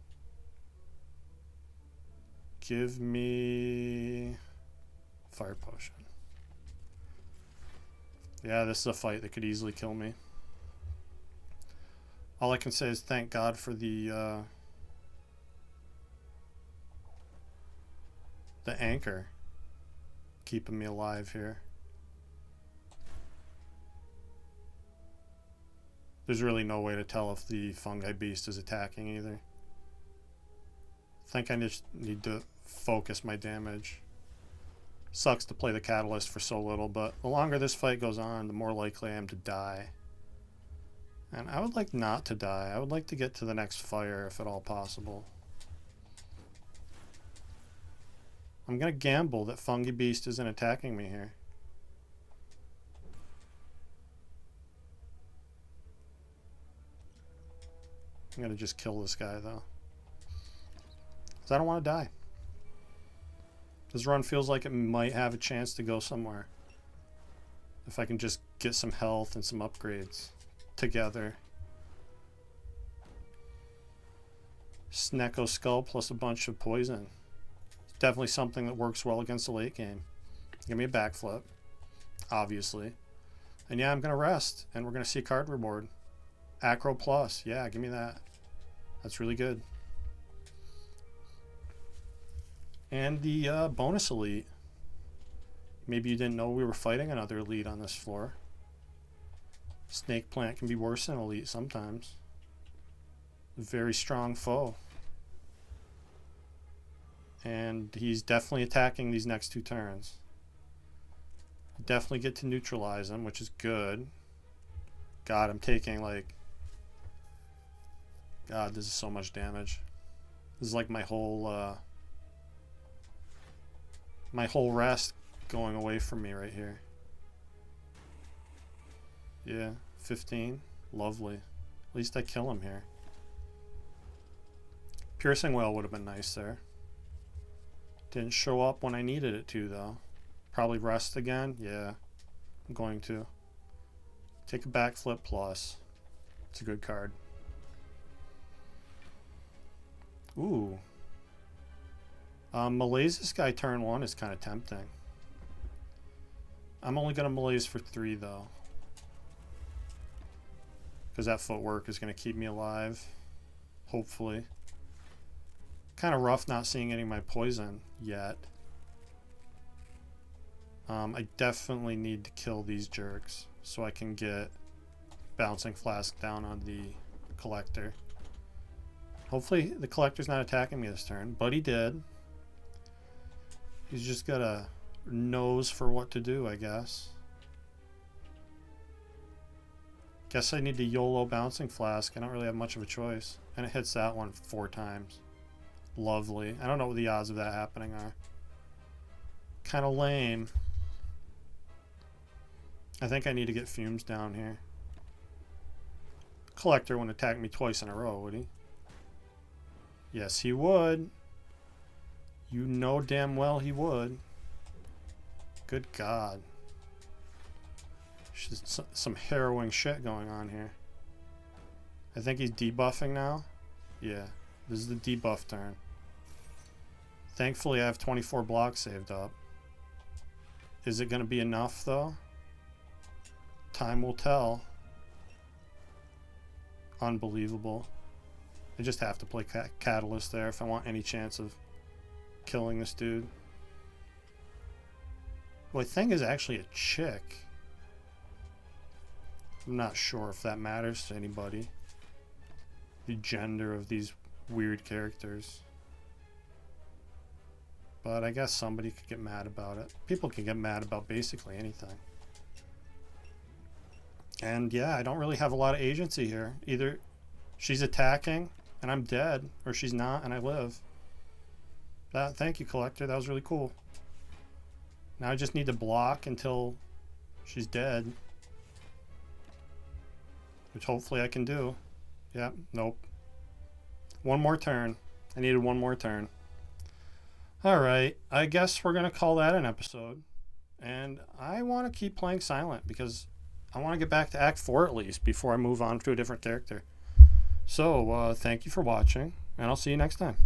S1: Give me Fire Potion. Yeah, this is a fight that could easily kill me. All I can say is thank God for the anchor keeping me alive here. There's really no way to tell if the fungi beast is attacking either. I think I just need to focus my damage. Sucks to play the catalyst for so little, but the longer this fight goes on, the more likely I am to die. And I would like not to die. I would like to get to the next fire if at all possible. I'm going to gamble that Fungi Beast isn't attacking me here. I'm going to just kill this guy though, because I don't want to die. This run feels like it might have a chance to go somewhere if I can just get some health and some upgrades together. Snecko Skull plus a bunch of poison. It's definitely something that works well against the late game. Give me a backflip, obviously. And yeah, I'm going to rest, and we're going to see a card reward. Acro Plus. Yeah, give me that. That's really good. And the bonus elite. Maybe you didn't know we were fighting another elite on this floor. Snake Plant can be worse than elite sometimes. A very strong foe. And he's definitely attacking these next two turns. Definitely get to neutralize him, which is good. God, I'm taking like... God, this is so much damage. This is like my whole rest going away from me right here. Yeah, 15. Lovely. At least I kill him here. Piercing Whale would have been nice there. Didn't show up when I needed it to, though. Probably rest again. Yeah, I'm going to. Take a backflip plus. It's a good card. Ooh. Malaise this guy turn 1 is kind of tempting. I'm only going to malaise for 3, though, because that footwork is going to keep me alive, hopefully. Kind of rough not seeing any of my poison yet. I definitely need to kill these jerks so I can get Bouncing Flask down on the collector. Hopefully the collector's not attacking me this turn, but he did. He's just got a nose for what to do, I guess. Guess I need to YOLO Bouncing Flask. I don't really have much of a choice. And it hits that one 4 times. Lovely. I don't know what the odds of that happening are. Kind of lame. I think I need to get fumes down here. Collector wouldn't attack me twice in a row, would he? Yes, he would. You know damn well he would. Good God. Some harrowing shit going on here. I think he's debuffing now. Yeah, this is the debuff turn. Thankfully, I have 24 blocks saved up. Is it going to be enough, though? Time will tell. Unbelievable. I just have to play Catalyst there if I want any chance of killing this dude. Well, I think is actually a chick. I'm not sure if that matters to anybody. The gender of these weird characters. But I guess somebody could get mad about it. People can get mad about basically anything. And yeah, I don't really have a lot of agency here. Either she's attacking and I'm dead, or she's not and I live. Thank you, Collector. That was really cool. Now I just need to block until she's dead. Which hopefully I can do. Yep, nope. One more turn. I needed one more turn. Alright, I guess we're going to call that an episode. And I want to keep playing Silent because I want to get back to Act 4 at least before I move on to a different character. So, thank you for watching, and I'll see you next time.